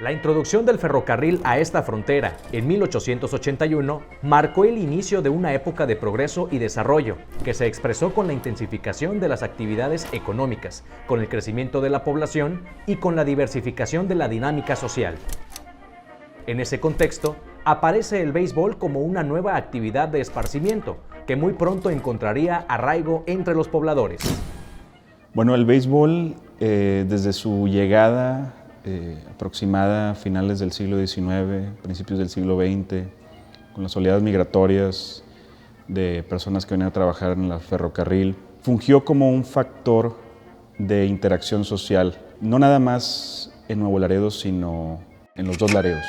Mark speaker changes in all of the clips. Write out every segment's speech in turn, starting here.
Speaker 1: La introducción del ferrocarril a esta frontera en 1881 marcó el inicio de una época de progreso y desarrollo que se expresó con la intensificación de las actividades económicas, con el crecimiento de la población y con la diversificación de la dinámica social. En ese contexto, aparece el béisbol como una nueva actividad de esparcimiento que muy pronto encontraría arraigo entre los pobladores.
Speaker 2: Bueno, el béisbol desde su llegada aproximada a finales del siglo XIX, principios del siglo XX, con las oleadas migratorias de personas que venían a trabajar en el ferrocarril, fungió como un factor de interacción social, no nada más en Nuevo Laredo, sino en los dos Laredos.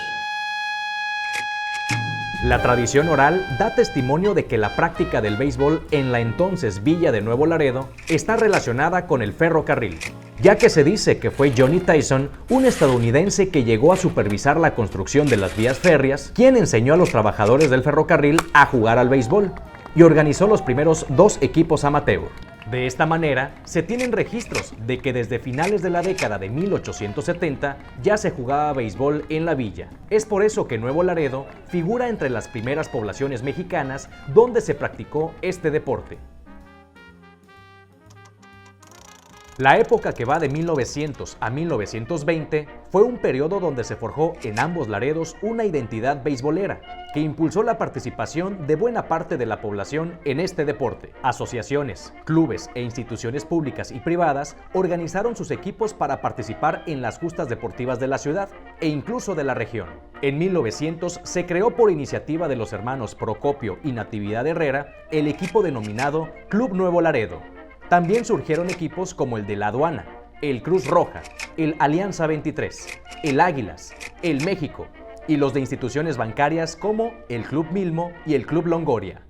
Speaker 1: La tradición oral da testimonio de que la práctica del béisbol en la entonces Villa de Nuevo Laredo está relacionada con el ferrocarril, ya que se dice que fue Johnny Tyson, un estadounidense que llegó a supervisar la construcción de las vías férreas, quien enseñó a los trabajadores del ferrocarril a jugar al béisbol y organizó los primeros 2 equipos amateur. De esta manera, se tienen registros de que desde finales de la década de 1870 ya se jugaba béisbol en la villa. Es por eso que Nuevo Laredo figura entre las primeras poblaciones mexicanas donde se practicó este deporte. La época que va de 1900 a 1920 fue un periodo donde se forjó en ambos Laredos una identidad beisbolera que impulsó la participación de buena parte de la población en este deporte. Asociaciones, clubes e instituciones públicas y privadas organizaron sus equipos para participar en las justas deportivas de la ciudad e incluso de la región. En 1900 se creó por iniciativa de los hermanos Procopio y Natividad Herrera el equipo denominado Club Nuevo Laredo. También surgieron equipos como el de la Aduana, el Cruz Roja, el Alianza 23, el Águilas, el México y los de instituciones bancarias como el Club Milmo y el Club Longoria.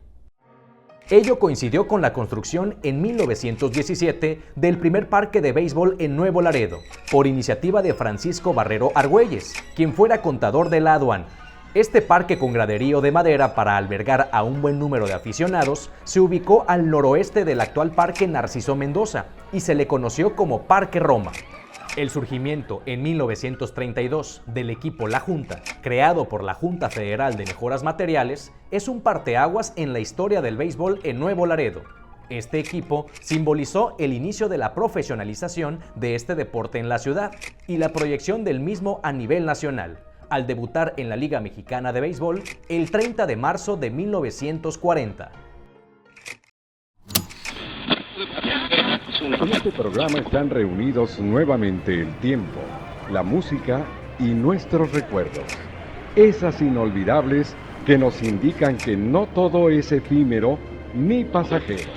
Speaker 1: Ello coincidió con la construcción en 1917 del primer parque de béisbol en Nuevo Laredo, por iniciativa de Francisco Barrero Argüelles, quien fuera contador de la aduana. Este parque con graderío de madera para albergar a un buen número de aficionados se ubicó al noroeste del actual Parque Narciso Mendoza y se le conoció como Parque Roma. El surgimiento en 1932 del equipo La Junta, creado por la Junta Federal de Mejoras Materiales, es un parteaguas en la historia del béisbol en Nuevo Laredo. Este equipo simbolizó el inicio de la profesionalización de este deporte en la ciudad y la proyección del mismo a nivel nacional, al debutar en la Liga Mexicana de Béisbol el 30 de marzo de 1940.
Speaker 3: En este programa están reunidos nuevamente el tiempo, la música y nuestros recuerdos. Esas inolvidables que nos indican que no todo es efímero ni pasajero.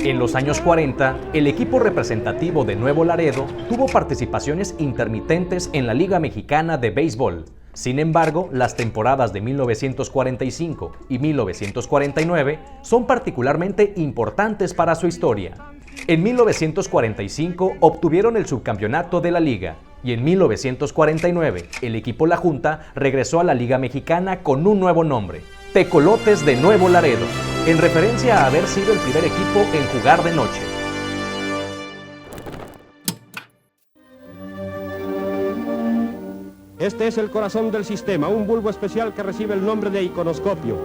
Speaker 1: En los años 40, el equipo representativo de Nuevo Laredo tuvo participaciones intermitentes en la Liga Mexicana de Béisbol. Sin embargo, las temporadas de 1945 y 1949 son particularmente importantes para su historia. En 1945 obtuvieron el subcampeonato de la liga y en 1949 el equipo La Junta regresó a la Liga Mexicana con un nuevo nombre, Tecolotes de Nuevo Laredo, en referencia a haber sido el primer equipo en jugar de noche.
Speaker 4: Este es el corazón del sistema, un bulbo especial que recibe el nombre de iconoscopio.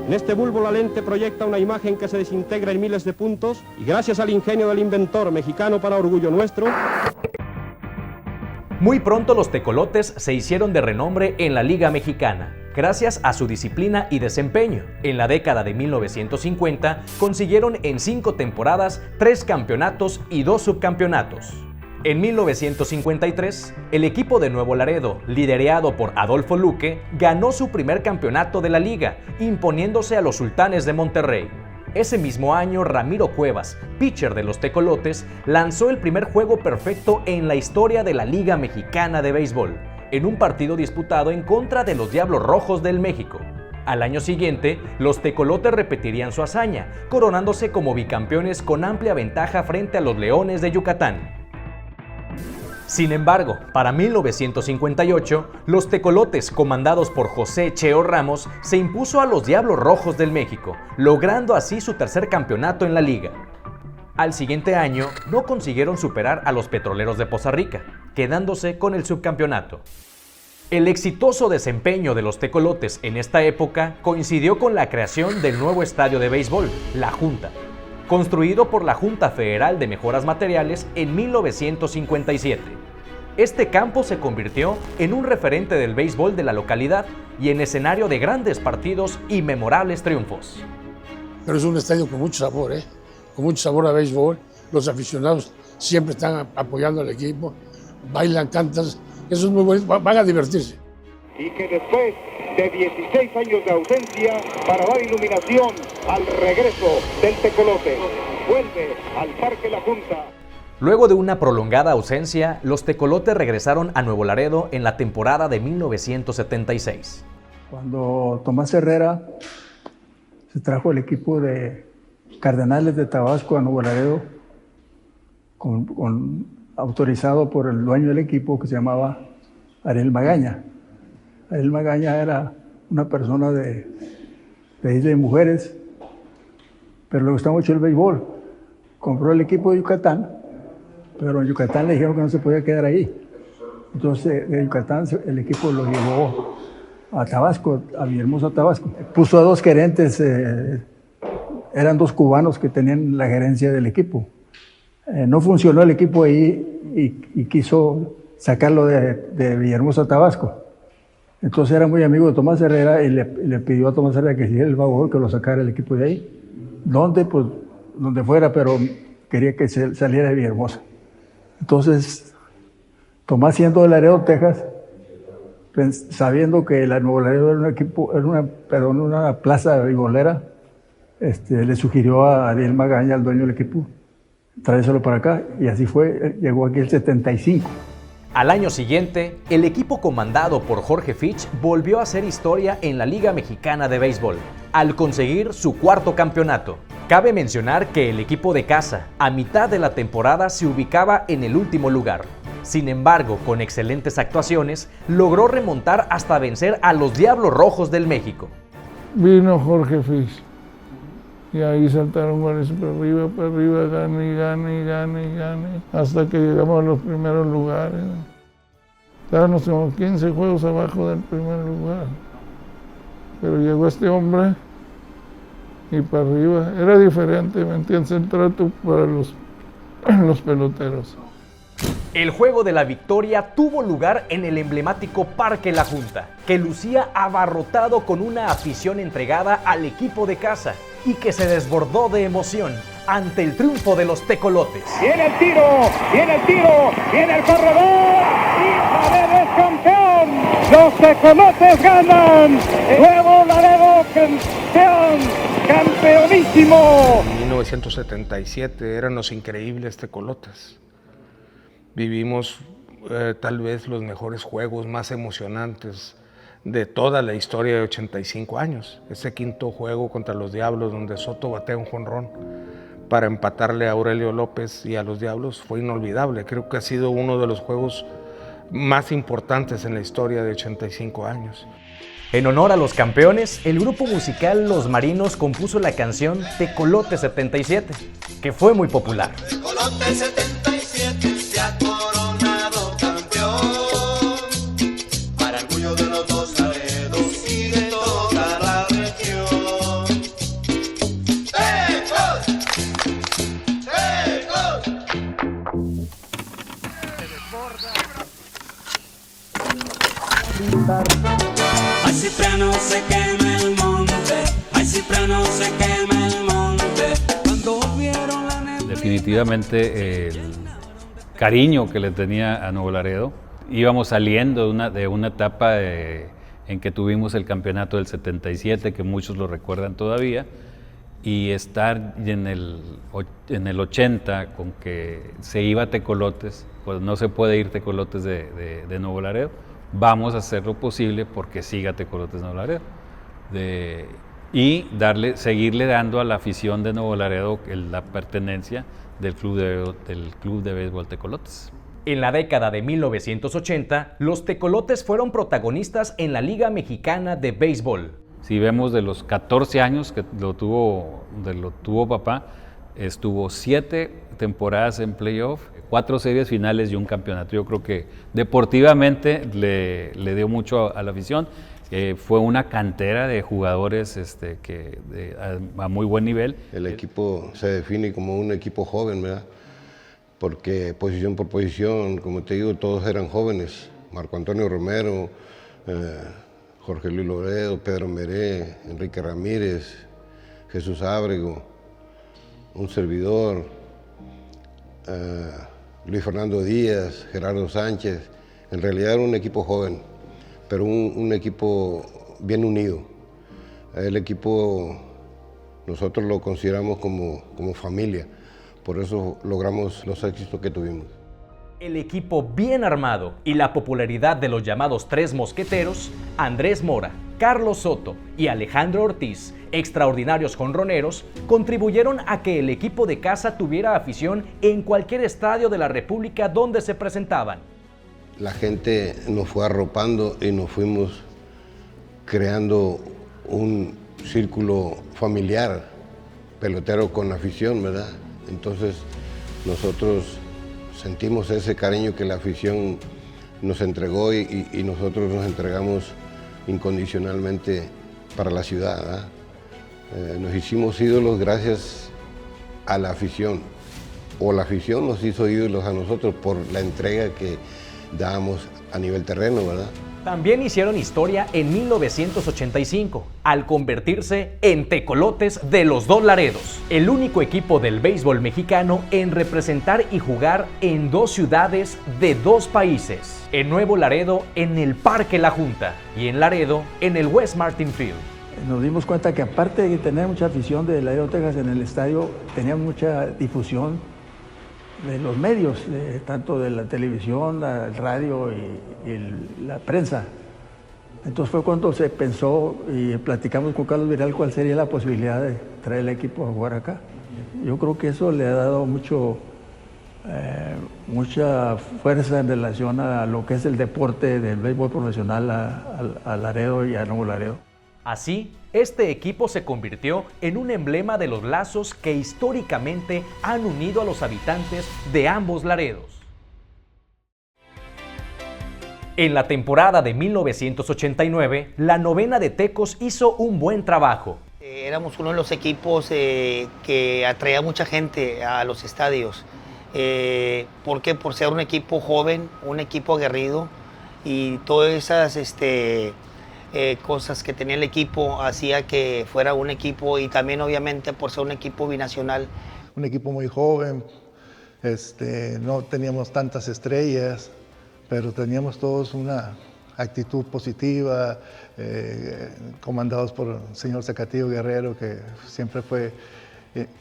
Speaker 4: En este bulbo la lente proyecta una imagen que se desintegra en miles de puntos y gracias al ingenio del inventor mexicano para orgullo nuestro.
Speaker 1: Muy pronto los tecolotes se hicieron de renombre en la Liga Mexicana, gracias a su disciplina y desempeño. En la década de 1950 consiguieron en 5 temporadas 3 campeonatos y 2 subcampeonatos. En 1953, el equipo de Nuevo Laredo, liderado por Adolfo Luque, ganó su primer campeonato de la liga, imponiéndose a los Sultanes de Monterrey. Ese mismo año, Ramiro Cuevas, pitcher de los Tecolotes, lanzó el primer juego perfecto en la historia de la Liga Mexicana de Béisbol, en un partido disputado en contra de los Diablos Rojos del México. Al año siguiente, los Tecolotes repetirían su hazaña, coronándose como bicampeones con amplia ventaja frente a los Leones de Yucatán. Sin embargo, para 1958, los Tecolotes, comandados por José Cheo Ramos, se impuso a los Diablos Rojos del México, logrando así su tercer campeonato en la liga. Al siguiente año, no consiguieron superar a los Petroleros de Poza Rica, quedándose con el subcampeonato. El exitoso desempeño de los Tecolotes en esta época coincidió con la creación del nuevo estadio de béisbol, La Junta, construido por la Junta Federal de Mejoras Materiales en 1957. Este campo se convirtió en un referente del béisbol de la localidad y en escenario de grandes partidos y memorables triunfos.
Speaker 5: Pero es un estadio con mucho sabor, con mucho sabor a béisbol. Los aficionados siempre están apoyando al equipo, bailan, cantan. Eso es muy bonito, van a divertirse.
Speaker 6: Y que después de 16 años de ausencia para dar iluminación al regreso del Tecolote, vuelve al Parque La Junta.
Speaker 1: Luego de una prolongada ausencia, los Tecolotes regresaron a Nuevo Laredo en la temporada de 1976.
Speaker 7: Cuando Tomás Herrera se trajo el equipo de Cardenales de Tabasco a Nuevo Laredo, autorizado por el dueño del equipo que se llamaba Ariel Magaña. Ariel Magaña era una persona de Isla de Mujeres, pero le gustaba mucho el béisbol. Compró el equipo de Yucatán, pero en Yucatán le dijeron que no se podía quedar ahí. Entonces de Yucatán el equipo lo llevó a Tabasco, a Villahermosa, Tabasco. Puso a dos gerentes, eran dos cubanos que tenían la gerencia del equipo. No funcionó el equipo ahí y quiso sacarlo de Villahermosa, Tabasco. Entonces era muy amigo de Tomás Herrera y le pidió a Tomás Herrera que hiciera el favor que lo sacara el equipo de ahí. ¿Dónde? Pues donde fuera, pero quería que saliera de Villahermosa. Entonces, Tomás, siendo de Laredo, Texas, sabiendo que la Nuevo Laredo era una plaza beisbolera, le sugirió a Ariel Magaña, el dueño del equipo, traérselo para acá, y así fue. Llegó aquí el 75.
Speaker 1: Al año siguiente, el equipo comandado por Jorge Fitch volvió a hacer historia en la Liga Mexicana de Béisbol, al conseguir su cuarto campeonato. Cabe mencionar que el equipo de casa, a mitad de la temporada, se ubicaba en el último lugar. Sin embargo, con excelentes actuaciones, logró remontar hasta vencer a los Diablos Rojos del México.
Speaker 8: Vino Jorge Fitch. Y ahí saltaron goles para arriba, gane, hasta que llegamos a los primeros lugares. Estábamos como 15 juegos abajo del primer lugar. Pero llegó este hombre y para arriba. Era diferente, ¿me entiendes? El trato para los peloteros.
Speaker 1: El juego de la victoria tuvo lugar en el emblemático Parque La Junta, que lucía abarrotado con una afición entregada al equipo de casa y que se desbordó de emoción ante el triunfo de los Tecolotes.
Speaker 6: Viene el tiro, viene el corredor y Laredo es campeón. Los Tecolotes ganan. Nuevo Laredo campeonísimo.
Speaker 9: En 1977 eran los increíbles Tecolotes. Vivimos tal vez los mejores juegos más emocionantes de toda la historia de 85 años. Ese quinto juego contra los Diablos, donde Soto batea un jonrón para empatarle a Aurelio López y a los Diablos, fue inolvidable. Creo que ha sido uno de los juegos más importantes en la historia de 85 años.
Speaker 1: En honor a los campeones, el grupo musical Los Marinos compuso la canción Tecolote 77, que fue muy popular.
Speaker 10: Tecolote 77 se ha coronado campeón, para orgullo de los dos Laredos y de toda la región. ¡Tecos! ¡Tecos!
Speaker 11: Ay, Cipriano se quema el monte, ay, Cipriano se quema el monte. Cuando vieron la neblina.
Speaker 12: Definitivamente el cariño que le tenía a Nuevo Laredo. Íbamos saliendo de una etapa en que tuvimos el campeonato del 77, que muchos lo recuerdan todavía, y estar en el 80 con que se iba a Tecolotes, pues no se puede ir Tecolotes de Nuevo Laredo. Vamos a hacer lo posible porque siga Tecolotes Nuevo Laredo. Y seguirle dando a la afición de Nuevo Laredo la pertenencia del club de béisbol Tecolotes.
Speaker 1: En la década de 1980, los Tecolotes fueron protagonistas en la Liga Mexicana de Béisbol.
Speaker 12: Si vemos de los 14 años que lo tuvo papá, estuvo 7 temporadas en playoff, 4 series finales y un campeonato. Yo creo que deportivamente le dio mucho a la afición. Fue una cantera de jugadores a muy buen nivel.
Speaker 13: El equipo se define como un equipo joven, ¿verdad? Porque posición por posición, como te digo, todos eran jóvenes. Marco Antonio Romero, Jorge Luis Loredo, Pedro Meré, Enrique Ramírez, Jesús Ábrego, un servidor, Luis Fernando Díaz, Gerardo Sánchez. En realidad era un equipo joven, pero un equipo bien unido. El equipo nosotros lo consideramos como familia, por eso logramos los éxitos que tuvimos.
Speaker 1: El equipo bien armado y la popularidad de los llamados Tres Mosqueteros, Andrés Mora, Carlos Soto y Alejandro Ortiz, extraordinarios jonroneros, contribuyeron a que el equipo de casa tuviera afición en cualquier estadio de la República donde se presentaban.
Speaker 13: La gente nos fue arropando y nos fuimos creando un círculo familiar, pelotero con afición, ¿verdad? Entonces nosotros sentimos ese cariño que la afición nos entregó y nosotros nos entregamos incondicionalmente para la ciudad, ¿verdad? Nos hicimos ídolos gracias a la afición, o la afición nos hizo ídolos a nosotros por la entrega que dábamos a nivel terreno, ¿verdad?
Speaker 1: También hicieron historia en 1985, al convertirse en Tecolotes de los Dos Laredos, el único equipo del béisbol mexicano en representar y jugar en 2 ciudades de 2 países. En Nuevo Laredo, en el Parque La Junta, y en Laredo, en el West Martin Field.
Speaker 7: Nos dimos cuenta que aparte de tener mucha afición de Laredo, Texas en el estadio, tenía mucha difusión de los medios, tanto de la televisión, el radio y la prensa. Entonces fue cuando se pensó y platicamos con Carlos Viral cuál sería la posibilidad de traer el equipo a jugar acá. Yo creo que eso le ha dado mucha fuerza en relación a lo que es el deporte del béisbol profesional a Laredo y a Nuevo Laredo.
Speaker 1: Así, este equipo se convirtió en un emblema de los lazos que históricamente han unido a los habitantes de ambos Laredos. En la temporada de 1989, la novena de Tecos hizo un buen trabajo.
Speaker 14: Éramos uno de los equipos que atraía mucha gente a los estadios. ¿Por qué? Por ser un equipo joven, un equipo aguerrido, y todas esas cosas que tenía el equipo hacía que fuera un equipo, y también obviamente por ser un equipo binacional.
Speaker 15: Un equipo muy joven, no teníamos tantas estrellas, pero teníamos todos una actitud positiva, comandados por el señor Zacatillo Guerrero, que siempre fue,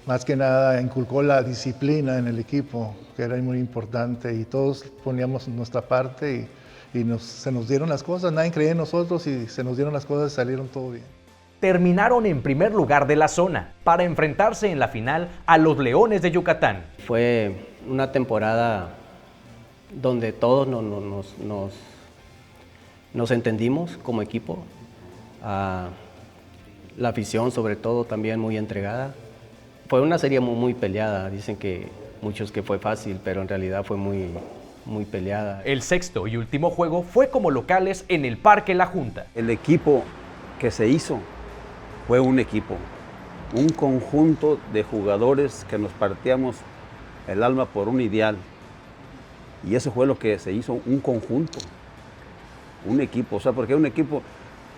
Speaker 15: más que nada, inculcó la disciplina en el equipo, que era muy importante, y todos poníamos nuestra parte y se nos dieron las cosas. Nadie creía en nosotros y se nos dieron las cosas y salieron todo bien.
Speaker 1: Terminaron en primer lugar de la zona para enfrentarse en la final a los Leones de Yucatán.
Speaker 16: Fue una temporada donde todos nos entendimos como equipo. La afición, sobre todo, también muy entregada. Fue una serie muy peleada. Dicen que muchos que fue fácil, pero en realidad fue muy peleada.
Speaker 1: El sexto y último juego fue como locales en el Parque La Junta.
Speaker 17: El equipo que se hizo fue un equipo, un conjunto de jugadores que nos partíamos el alma por un ideal. Y eso fue lo que se hizo, un conjunto, un equipo. O sea, porque un equipo,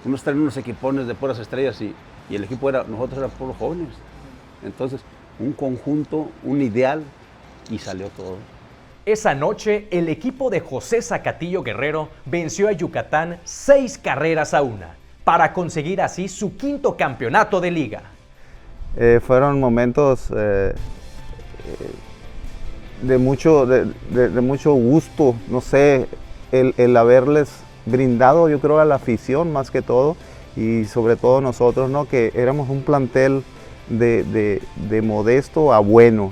Speaker 17: uno está en unos equipones de puras estrellas y el equipo nosotros éramos puros jóvenes. Entonces, un conjunto, un ideal, y salió todo.
Speaker 1: Esa noche, el equipo de José Zacatillo Guerrero venció a Yucatán 6-1 para conseguir así su 5º campeonato de liga.
Speaker 18: Fueron momentos de mucho gusto, no sé, el haberles brindado, yo creo, a la afición más que todo, y sobre todo nosotros, ¿no? Que éramos un plantel de modesto a bueno,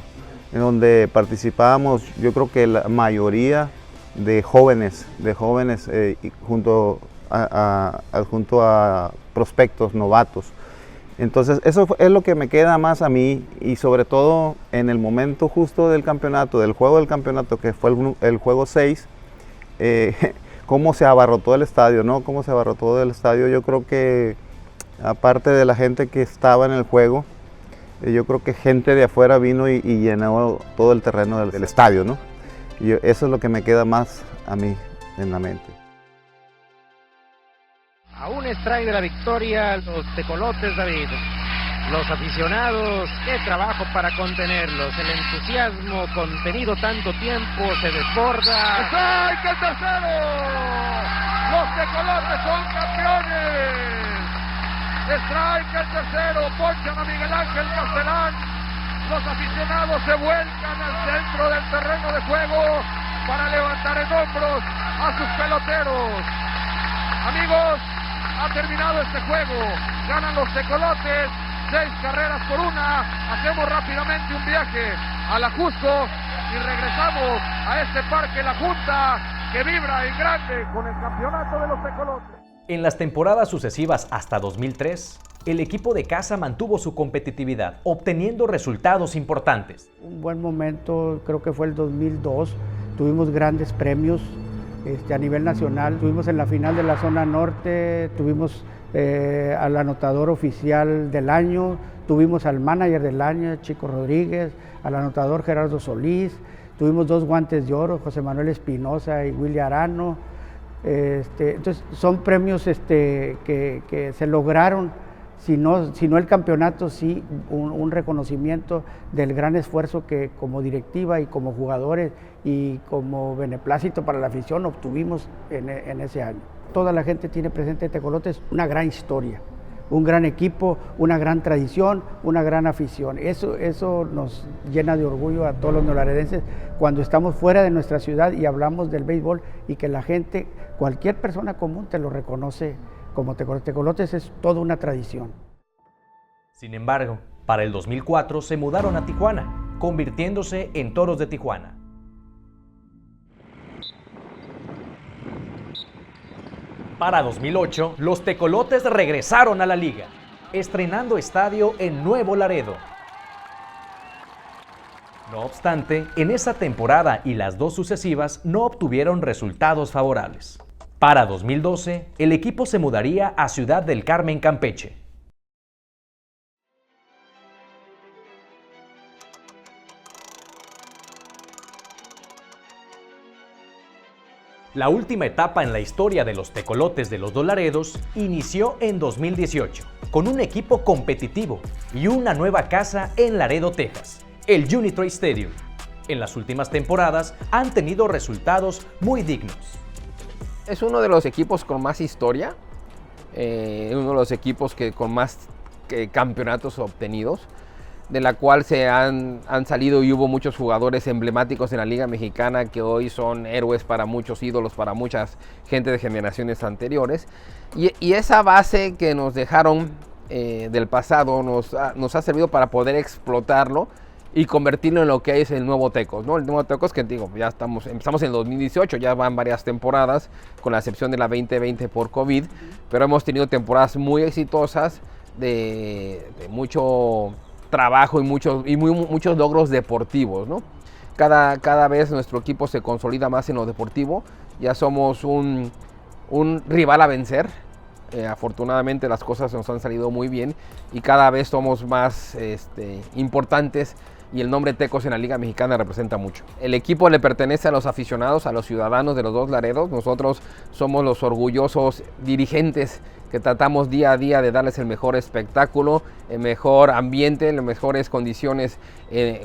Speaker 18: en donde participábamos, yo creo que la mayoría de jóvenes junto a prospectos novatos. Entonces eso es lo que me queda más a mí, y sobre todo en el momento justo del campeonato, del juego del campeonato, que fue el juego 6, cómo se abarrotó el estadio, ¿no? Cómo se abarrotó el estadio. Yo creo que aparte de la gente que estaba en el juego, yo creo que gente de afuera vino y llenó todo el terreno del estadio, ¿no? Y eso es lo que me queda más a mí en la mente.
Speaker 19: A un strike de la victoria, los tecolotes, David. Los aficionados, qué trabajo para contenerlos. El entusiasmo contenido tanto tiempo se desborda.
Speaker 6: ¡Strike el tercero! ¡Los tecolotes son campeones! Strike el tercero, ponchan a Miguel Ángel Castellán. Los aficionados se vuelcan al centro del terreno de juego para levantar en hombros a sus peloteros. Amigos, ha terminado este juego. Ganan los tecolotes, 6 carreras por 1. Hacemos rápidamente un viaje a la Jusco y regresamos a este parque La Junta que vibra en grande con el campeonato de los tecolotes.
Speaker 1: En las temporadas sucesivas hasta 2003, el equipo de casa mantuvo su competitividad, obteniendo resultados importantes.
Speaker 20: Un buen momento, creo que fue el 2002, tuvimos grandes premios a nivel nacional, tuvimos en la final de la zona norte, tuvimos al anotador oficial del año, tuvimos al manager del año, Chico Rodríguez, al anotador Gerardo Solís, tuvimos 2 guantes de oro, José Manuel Espinosa y Willy Arano. Entonces son premios que se lograron, si no el campeonato, sí un reconocimiento del gran esfuerzo que como directiva y como jugadores y como beneplácito para la afición obtuvimos en ese año. Toda la gente tiene presente Tecolotes una gran historia, un gran equipo, una gran tradición, una gran afición. Eso nos llena de orgullo a todos los neolaredenses cuando estamos fuera de nuestra ciudad y hablamos del béisbol y que la gente, cualquier persona común te lo reconoce como Tecolotes. Tecolotes es toda una tradición.
Speaker 1: Sin embargo, para el 2004 se mudaron a Tijuana, convirtiéndose en Toros de Tijuana. Para 2008, los Tecolotes regresaron a la liga, estrenando estadio en Nuevo Laredo. No obstante, en esa temporada y las 2 sucesivas no obtuvieron resultados favorables. Para 2012, el equipo se mudaría a Ciudad del Carmen, Campeche. La última etapa en la historia de los Tecolotes de los Dos Laredos inició en 2018, con un equipo competitivo y una nueva casa en Laredo, Texas, el Unitrade Stadium. En las últimas temporadas han tenido resultados muy dignos.
Speaker 21: Es uno de los equipos con más historia, uno de los equipos con más campeonatos obtenidos, de la cual han salido y hubo muchos jugadores emblemáticos en la Liga Mexicana que hoy son héroes para muchos, ídolos para mucha gente de generaciones anteriores. Y esa base que nos dejaron del pasado nos ha servido para poder explotarlo y convertirlo en lo que es el nuevo Tecos, ¿no? El nuevo Tecos que digo, ya empezamos en 2018, ya van varias temporadas, con la excepción de la 2020 por COVID, pero hemos tenido temporadas muy exitosas de mucho trabajo y muchos logros deportivos, ¿no? Cada vez nuestro equipo se consolida más en lo deportivo, ya somos un rival a vencer. Afortunadamente las cosas nos han salido muy bien y cada vez somos más importantes, y el nombre Tecos en la Liga Mexicana representa mucho. El equipo le pertenece a los aficionados, a los ciudadanos de los Dos Laredos. Nosotros somos los orgullosos dirigentes que tratamos día a día de darles el mejor espectáculo, el mejor ambiente, las mejores condiciones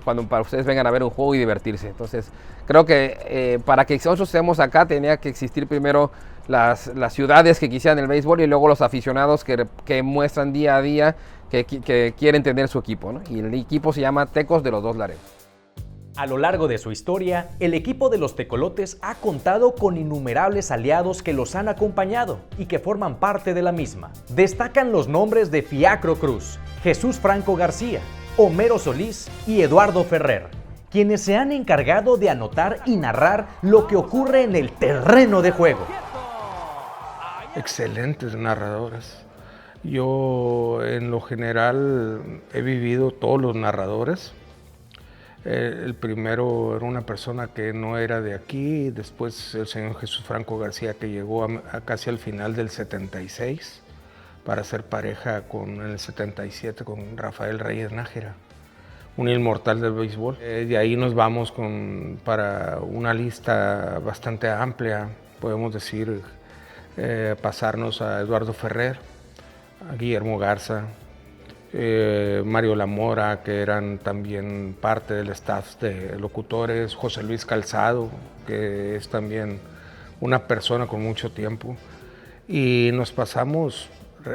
Speaker 21: para ustedes vengan a ver un juego y divertirse. Entonces creo que para que nosotros estemos acá tenía que existir primero las ciudades que quisieran el béisbol y luego los aficionados que muestran día a día que quieren tener su equipo, ¿no? Y el equipo se llama Tecos de los Dos Laredos.
Speaker 1: A lo largo de su historia, el equipo de los Tecolotes ha contado con innumerables aliados que los han acompañado y que forman parte de la misma. Destacan los nombres de Fiacro Cruz, Jesús Franco García, Homero Solís y Eduardo Ferrer, quienes se han encargado de anotar y narrar lo que ocurre en el terreno de juego.
Speaker 9: Excelentes narradores. Yo en lo general he vivido todos los narradores. El primero era una persona que no era de aquí, después el señor Jesús Franco García, que llegó a casi al final del 76 para ser pareja en el 77 con Rafael Reyes Nájera, un inmortal del béisbol. De ahí nos vamos para una lista bastante amplia, podemos decir, pasarnos a Eduardo Ferrer, a Guillermo Garza, Mario Lamora, que eran también parte del staff de locutores, José Luis Calzado, que es también una persona con mucho tiempo, y nos pasamos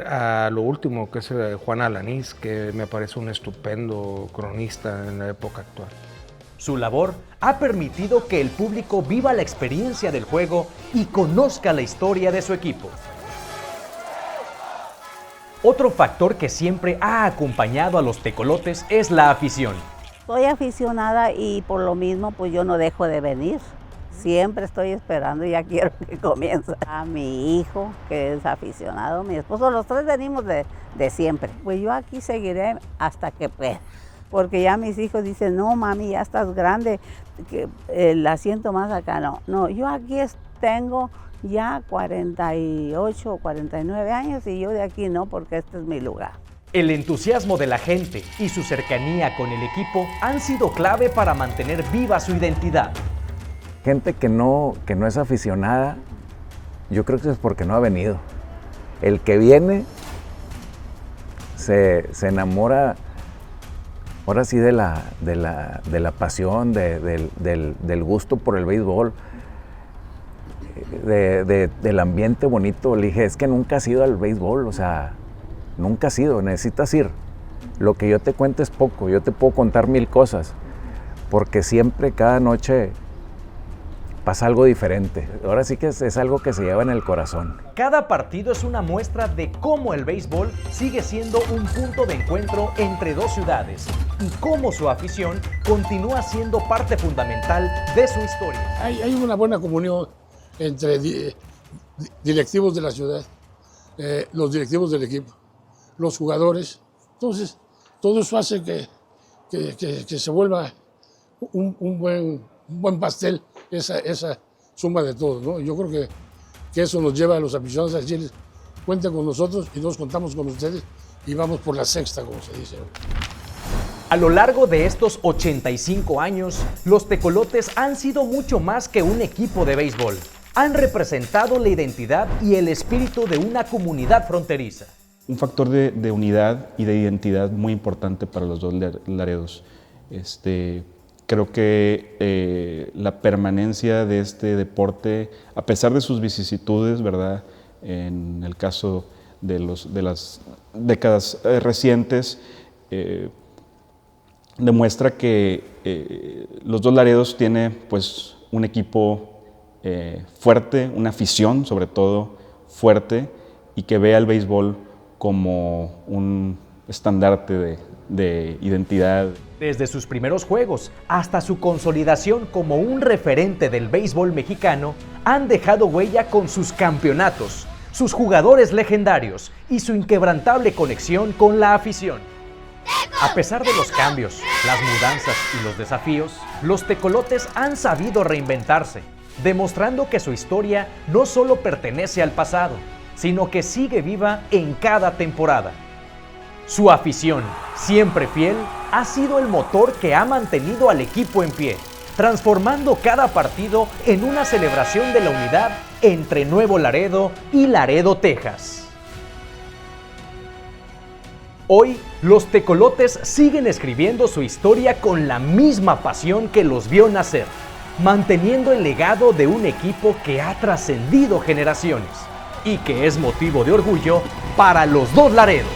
Speaker 9: a lo último, que es Juan Alanís, que me parece un estupendo cronista en la época actual.
Speaker 1: Su labor ha permitido que el público viva la experiencia del juego y conozca la historia de su equipo. Otro factor que siempre ha acompañado a los tecolotes es la afición.
Speaker 2: Soy aficionada y por lo mismo pues yo no dejo de venir. Siempre estoy esperando y ya quiero que comience. A mi hijo, que es aficionado, mi esposo, los tres venimos de siempre. Pues yo aquí seguiré hasta que pueda. Porque ya mis hijos dicen, no mami, ya estás grande, que el asiento más acá. No, yo aquí tengo ya 48 o 49 años y yo de aquí no, porque este es mi lugar.
Speaker 1: El entusiasmo de la gente y su cercanía con el equipo han sido clave para mantener viva su identidad.
Speaker 22: Gente que no es aficionada, yo creo que es porque no ha venido. El que viene se enamora, ahora sí, de la pasión, del gusto por el béisbol, del ambiente bonito. Le dije, es que nunca has ido al béisbol, o sea, nunca has ido, necesitas ir. Lo que yo te cuento es poco, yo te puedo contar 1000 cosas, porque siempre, cada noche, pasa algo diferente. Ahora sí que es algo que se lleva en el corazón.
Speaker 1: Cada partido es una muestra de cómo el béisbol sigue siendo un punto de encuentro entre dos ciudades y cómo su afición continúa siendo parte fundamental de su historia.
Speaker 5: Hay una buena comunión entre directivos de la ciudad, los directivos del equipo, los jugadores. Entonces, todo eso hace que se vuelva un buen pastel, esa suma de todo, ¿no? Yo creo que eso nos lleva a los aficionados a decirles, cuenten con nosotros y nos contamos con ustedes y vamos por la sexta, como se dice.
Speaker 1: A lo largo de estos 85 años, los tecolotes han sido mucho más que un equipo de béisbol. Han representado la identidad y el espíritu de una comunidad fronteriza.
Speaker 23: Un factor de unidad y de identidad muy importante para los dos Laredos. Creo que la permanencia de este deporte, a pesar de sus vicisitudes, ¿verdad? En el caso de las décadas recientes, demuestra que los dos Laredos tienen pues, un equipo fuerte, una afición sobre todo fuerte, y que vea el béisbol como un estandarte de identidad.
Speaker 1: Desde sus primeros juegos hasta su consolidación como un referente del béisbol mexicano, han dejado huella con sus campeonatos, sus jugadores legendarios y su inquebrantable conexión con la afición. A pesar de los cambios, las mudanzas y los desafíos, los tecolotes han sabido reinventarse, demostrando que su historia no solo pertenece al pasado, sino que sigue viva en cada temporada. Su afición, siempre fiel, ha sido el motor que ha mantenido al equipo en pie, transformando cada partido en una celebración de la unidad entre Nuevo Laredo y Laredo, Texas. Hoy, los tecolotes siguen escribiendo su historia con la misma pasión que los vio nacer, manteniendo el legado de un equipo que ha trascendido generaciones y que es motivo de orgullo para los dos Laredos.